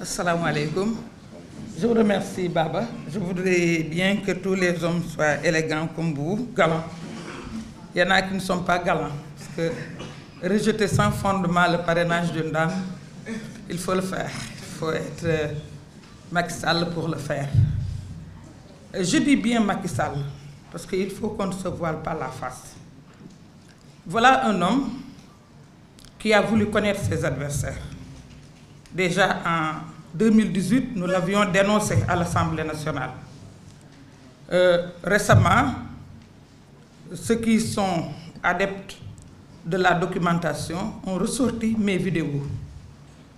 Assalamu alaikum. Je vous remercie, Baba. Je voudrais bien que tous les hommes soient élégants comme vous, galants. Il y en a qui ne sont pas galants. Parce que rejeter sans fondement le parrainage d'une dame, il faut le faire. Il faut être Macky Sall pour le faire. Je dis bien Macky Sall, parce qu'il faut qu'on ne se voile pas la face. Voilà un homme qui a voulu connaître ses adversaires. Déjà en 2018, nous l'avions dénoncé à l'Assemblée nationale. Récemment, ceux qui sont adeptes de la documentation ont ressorti mes vidéos.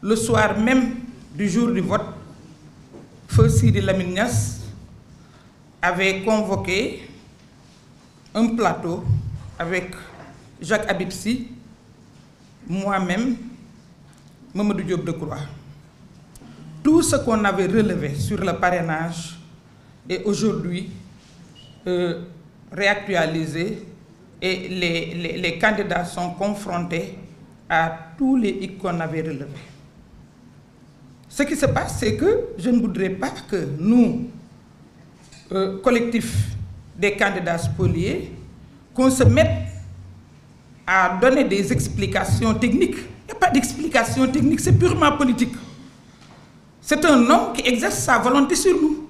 Le soir même du jour du vote, Feu Sidi Lamine Niasse avait convoqué un plateau avec Jacques Habib Sy, moi-même, Mamadou Diop Decroix. Tout ce qu'on avait relevé sur le parrainage est aujourd'hui réactualisé et les candidats sont confrontés à tous les hic qu'on avait relevés. Ce qui se passe, c'est que je ne voudrais pas que nous, collectif des candidats spoliés, qu'on se mette à donner des explications techniques. Il n'y a pas d'explication technique, c'est purement politique. C'est un homme qui exerce sa volonté sur nous.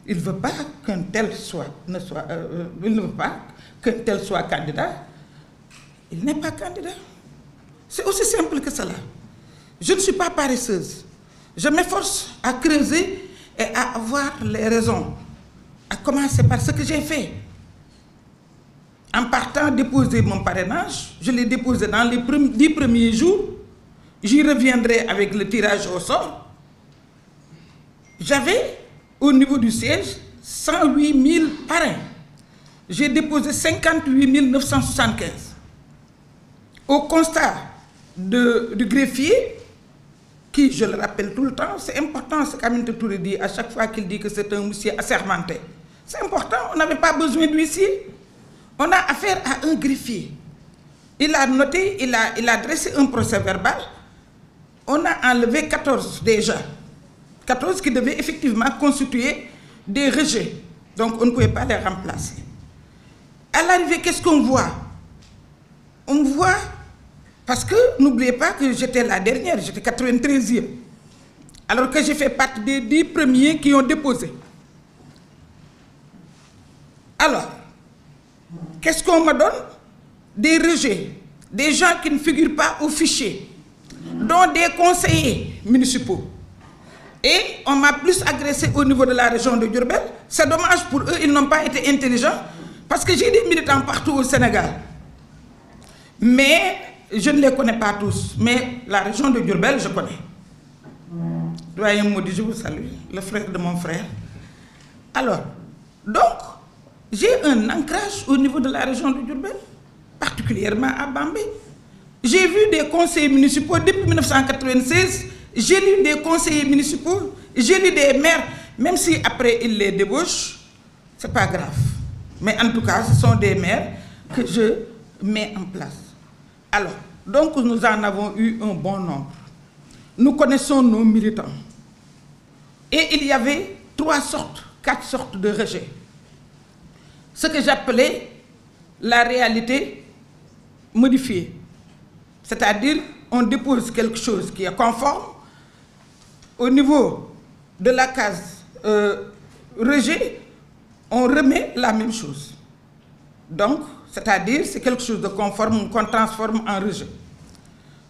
Il ne veut pas qu'un tel soit candidat. Il n'est pas candidat. C'est aussi simple que cela. Je ne suis pas paresseuse. Je m'efforce à creuser et à avoir les raisons. À commencer par ce que j'ai fait. En partant déposer mon parrainage, je l'ai déposé dans les 10 premiers jours. J'y reviendrai avec le tirage au sort. J'avais, au niveau du siège, 108 000 parrains. J'ai déposé 58 975. Au constat du greffier, qui, je le rappelle tout le temps, c'est important ce qu'Aminata Touré dit à chaque fois qu'il dit que c'est un monsieur assermenté. C'est important, on n'avait pas besoin d'huissier. On a affaire à un greffier. Il a noté, il a dressé un procès verbal. On a enlevé 14 déjà. 14 qui devaient effectivement constituer des rejets. Donc on ne pouvait pas les remplacer. À l'arrivée, qu'est-ce qu'on voit? On voit, parce que n'oubliez pas que j'étais la dernière, j'étais 93e. Alors que j'ai fait partie des 10 premiers qui ont déposé. Alors, qu'est-ce qu'on me donne? Des rejets, des gens qui ne figurent pas au fichier, dont des conseillers municipaux. Et on m'a plus agressé au niveau de la région de Diourbel. C'est dommage pour eux, ils n'ont pas été intelligents, parce que j'ai des militants partout au Sénégal. Mais je ne les connais pas tous. Mais la région de Diourbel, je connais. Doyen Maudit, je vous salue, le frère de mon frère. Alors, donc, j'ai un ancrage au niveau de la région de Diourbel, particulièrement à Bambey. J'ai vu des conseillers municipaux depuis 1996, j'ai lu des conseillers municipaux, j'ai lu des maires, même si après ils les débauchent, c'est pas grave. Mais en tout cas, ce sont des maires que je mets en place. Alors, donc nous en avons eu un bon nombre. Nous connaissons nos militants. Et il y avait 4 sortes de rejets. Ce que j'appelais la réalité modifiée. C'est-à-dire, on dépose quelque chose qui est conforme. Au niveau de la case rejet, on remet la même chose. Donc, c'est-à-dire, c'est quelque chose de conforme qu'on transforme en rejet.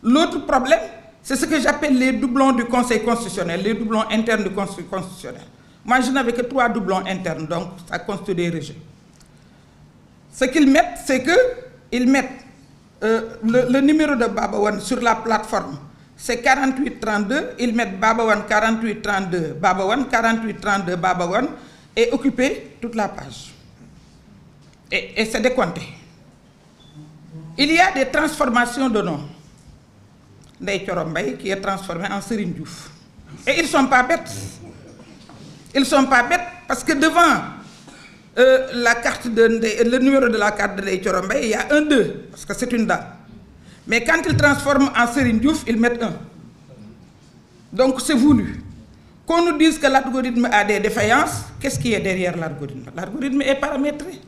L'autre problème, c'est ce que j'appelle les doublons du Conseil constitutionnel, les doublons internes du Conseil constitutionnel. Moi, je n'avais que 3 doublons internes, donc ça constitue des rejets. Ce qu'ils mettent, c'est qu'ils mettent le numéro de Babawan sur la plateforme, c'est 4832, ils mettent Babawan 4832, Babawan 4832, Babawan, et occuper toute la page. Et c'est décompté. Il y a des transformations de noms. Ndeye Thioro Mbaye qui est transformé en Serigne Diouf. Et ils ne sont pas bêtes. Ils ne sont pas bêtes parce que devant la carte le numéro de la carte de Ndeye Thioro Mbaye, il y a un 2, parce que c'est une dame. Mais quand ils transforment en Serigne Diouf, ils mettent 1. Donc c'est voulu. Qu'on nous dise que l'algorithme a des défaillances, qu'est-ce qui est derrière l'algorithme? L'algorithme est paramétré.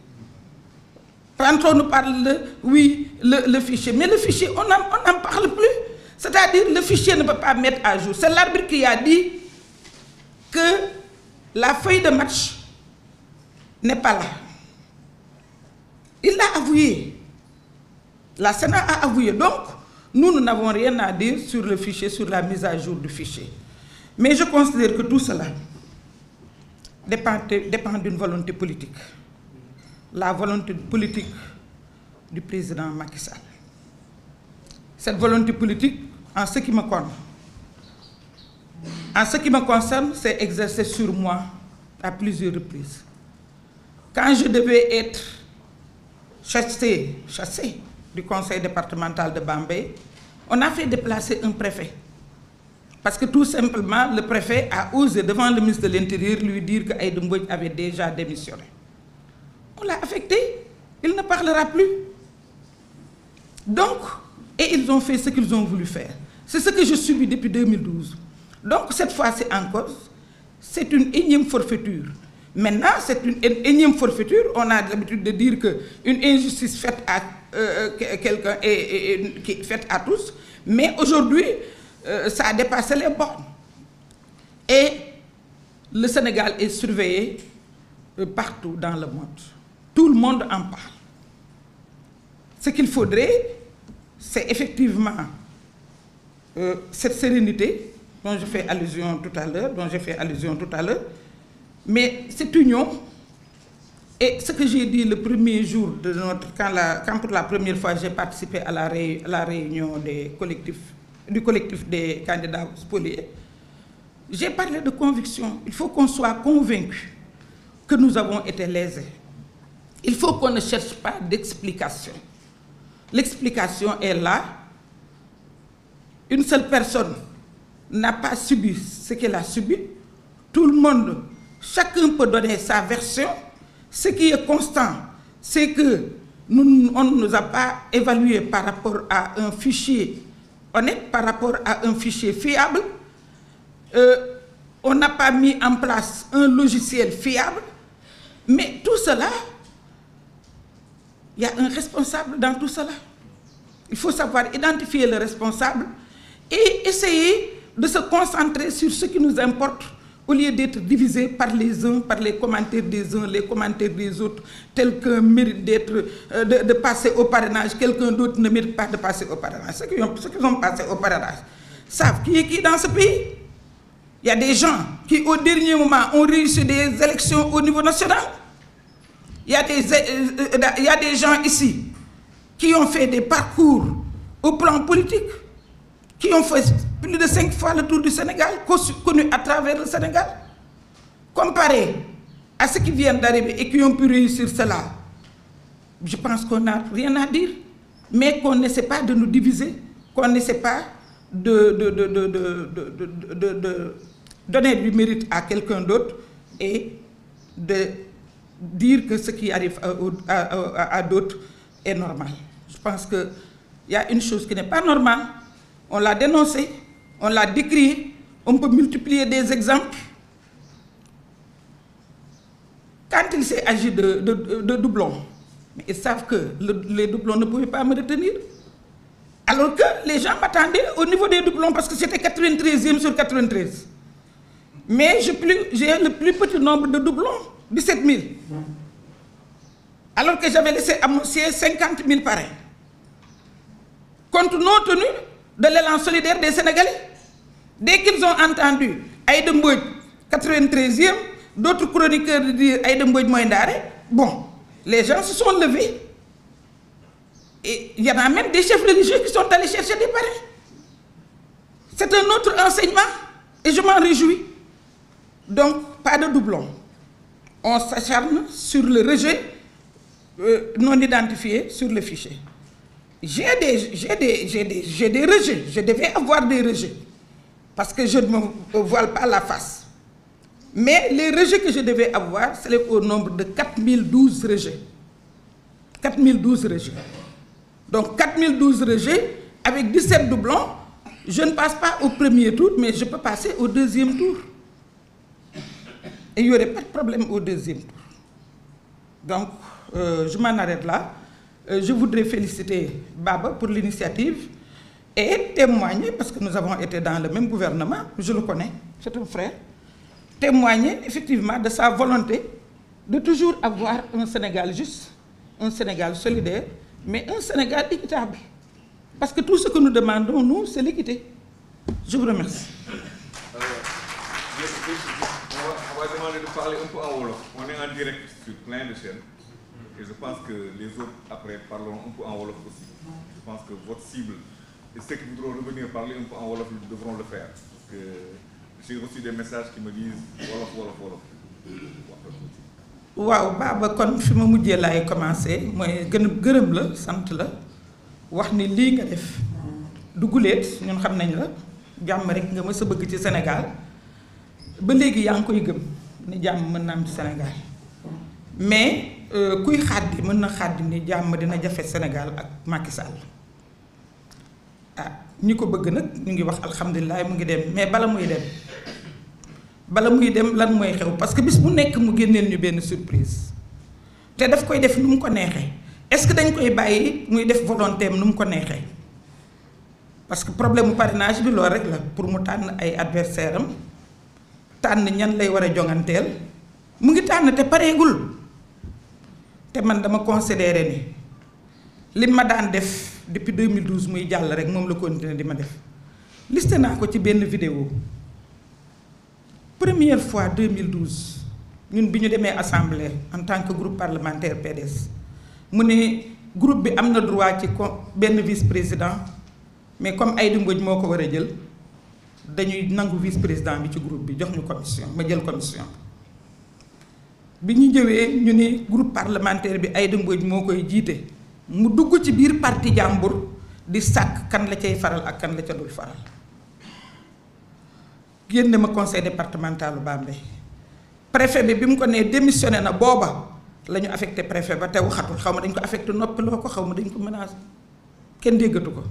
Quand on nous parle de, oui, le fichier, mais le fichier, on n'en parle plus. C'est-à-dire, le fichier ne peut pas mettre à jour. C'est l'arbitre qui a dit que la feuille de match n'est pas là. Il l'a avoué. La Sénat a avoué. Donc, nous n'avons rien à dire sur le fichier, sur la mise à jour du fichier. Mais je considère que tout cela dépend d'une volonté politique. La volonté politique du président Macky Sall. Cette volonté politique, en ce qui me concerne, c'est exercée sur moi à plusieurs reprises. Quand je devais être chassé du conseil départemental de Bambey, on a fait déplacer un préfet. Parce que tout simplement, le préfet a osé, devant le ministre de l'Intérieur, lui dire que Aïda Mbodj avait déjà démissionné. On l'a affecté, il ne parlera plus. Donc, et ils ont fait ce qu'ils ont voulu faire. C'est ce que je subis depuis 2012. Donc, cette fois-ci en cause, c'est une énième forfaiture. Maintenant, c'est une énième forfaiture. On a l'habitude de dire qu'une injustice faite à quelqu'un est faite à tous. Mais aujourd'hui, ça a dépassé les bornes. Et le Sénégal est surveillé partout dans le monde. Tout le monde en parle. Ce qu'il faudrait, c'est effectivement cette sérénité dont je fais allusion tout à l'heure, mais cette union, et ce que j'ai dit le premier jour de quand pour la première fois j'ai participé à la réunion du collectif des candidats spoliés, j'ai parlé de conviction. Il faut qu'on soit convaincu que nous avons été lésés. Il faut qu'on ne cherche pas d'explication. L'explication est là. Une seule personne n'a pas subi ce qu'elle a subi. Tout le monde, chacun peut donner sa version. Ce qui est constant, c'est que on ne nous a pas évalué par rapport à un fichier honnête, par rapport à un fichier fiable. On n'a pas mis en place un logiciel fiable. Mais tout cela, il y a un responsable dans tout cela. Il faut savoir identifier le responsable et essayer de se concentrer sur ce qui nous importe au lieu d'être divisé par les uns, par les commentaires des uns, les commentaires des autres. Quelqu'un mérite de passer au parrainage, quelqu'un d'autre ne mérite pas de passer au parrainage. Ceux qui ont passé au parrainage savent qui est qui dans ce pays. Il y a des gens qui, au dernier moment, ont réussi des élections au niveau national. Il y a des gens ici qui ont fait des parcours au plan politique, qui ont fait plus de 5 fois le tour du Sénégal, connus à travers le Sénégal. Comparé à ceux qui viennent d'arriver et qui ont pu réussir cela, je pense qu'on n'a rien à dire, mais qu'on n'essaie pas de nous diviser, qu'on n'essaie pas de donner du mérite à quelqu'un d'autre et de dire que ce qui arrive à d'autres est normal. Je pense qu'il y a une chose qui n'est pas normale. On l'a dénoncé, on l'a décrié, on peut multiplier des exemples. Quand il s'est agi de doublons, ils savent que les doublons ne pouvaient pas me retenir. Alors que les gens m'attendaient au niveau des doublons parce que c'était 93e sur 93. Mais j'ai le plus petit nombre de doublons, 17 000. Alors que j'avais laissé à mon siège 50 000 parrains. Compte tenu de l'élan solidaire des Sénégalais. Dès qu'ils ont entendu Aïda Mbodj 93e, d'autres chroniqueurs dire Aïda Mbodj Moindare, bon, les gens se sont levés. Et il y en a même des chefs religieux qui sont allés chercher des parrains. C'est un autre enseignement et je m'en réjouis. Donc, pas de doublons. On s'acharne sur le rejet non identifié sur le fichier. J'ai des rejets, je devais avoir des rejets, parce que je ne me voile pas la face. Mais les rejets que je devais avoir, c'est au nombre de 4012 rejets. 4012 rejets. Donc 4012 rejets avec 17 doublons, je ne passe pas au premier tour, mais je peux passer au deuxième tour. Et il n'y aurait pas de problème au deuxième tour. Donc, je m'en arrête là. Je voudrais féliciter Baba pour l'initiative et témoigner, parce que nous avons été dans le même gouvernement, je le connais, c'est un frère, témoigner effectivement de sa volonté de toujours avoir un Sénégal juste, un Sénégal solidaire, mais un Sénégal équitable. Parce que tout ce que nous demandons, nous, c'est l'équité. Je vous remercie. On va demander de parler un peu en wolof. On est en direct sur plein de chaînes. Et je pense que les autres, après, parleront un peu en wolof aussi. Je pense que votre cible et ceux qui voudront revenir parler un peu en wolof devront le faire. Parce que j'ai reçu des messages qui me disent wolof, wolof, wolof. waaw Baba kon fi ma mujjee laay commencé mooy gërëm la sant la wax ni lii nga def du guléet ñun xam nañ la jàmm rek nga mës a bëgg ci Sénégal ba léegi yaa ngi koy gëm ni jàmm mën na am ci Sénégal mais kuy xàddi mën na xàddi ni jàmm dina jafe Sénégal ak Macky Sall ah ñi ko bëgg nag ñu ngi wax alhamdulilah mu ngi dem mais bala muy dem lan mooy xew parce que bis bu nekk mu génneel ñu benn surprise te daf koy def nu mu ko neexee est-ce que dañ koy bàyyi muy def volonté am nu mu ko neexee parce que problème mu parrainage bi loolu rek la pour mu tànn ay adversaire am tànn ñan lay war a jonganteel mu ngi tànn te pareegul te man dama considéré ni li ma daan def depuis 2012 muy jàll rek moom la continuer di ma def listé naa ko ci benn vidéo première fois 2012 ñun bi ñu demee assemblée en tant que groupe parlementaire PDS mu ne groupe bi am na droit ci benn vice-président mais comme Aïda Mbodj moo ko war a jël dañuy nangu vice-président bi ci groupe bi jox ñu commission ma jël commission bi ñu jëwee ñu ne groupe parlementaire bi Aïda Mbodj moo koy jiite mu dugg ci biir parti jàmbur di sàkk kan la cay faral ak kan la ca dul faral génne ma conseil départemental bu Bambey préfet bi mu ko nee démissionné na booba la ñu affecté préfet ba te waxatul xaw ma dañ ko affecté noppiloo ko xaw ma dañ ko menacé kenn déggatu ko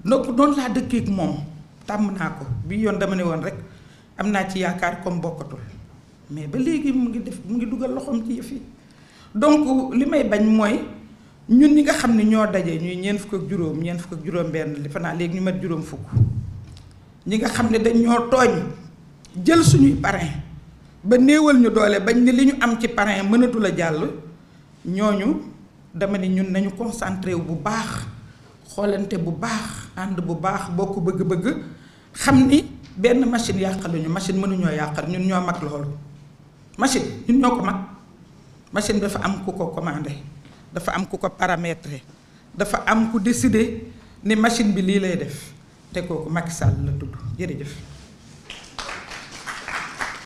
noonu laa dëkkeek moom tàmm naa ko bi yoon dama ne woon rek am naa ci yaakaar comme bokkatul mais ba léegi mu ngi dugal loxoom ci yëf yi donc li may bañ mooy ñun ñi nga xam ne ñoo daje ñuy ñeent fukk ak juróom benn li fa naa léegi ñu mat juróom fukk ñi nga xam ne dañ ñoo tooñ jël suñuy parrain ba néewal ñu doole bañ ne li ñu am ci parrain mënatul a jàll ñooñu dama ne ñun nañu concentré wu bu baax xoolante bu baax ànd bu baax bokk bëgg-bëgg xam ni benn machine yàqaluñu machine mënuñoo yàqal ñun ñoo mag loolu machine ñun ñoo ko mag machine dafa am ku ko commandé dafa am ku ko paramétré dafa am ku décidé ni machine bi lii lay def te kooku Macky Sall la tudd jërëjëf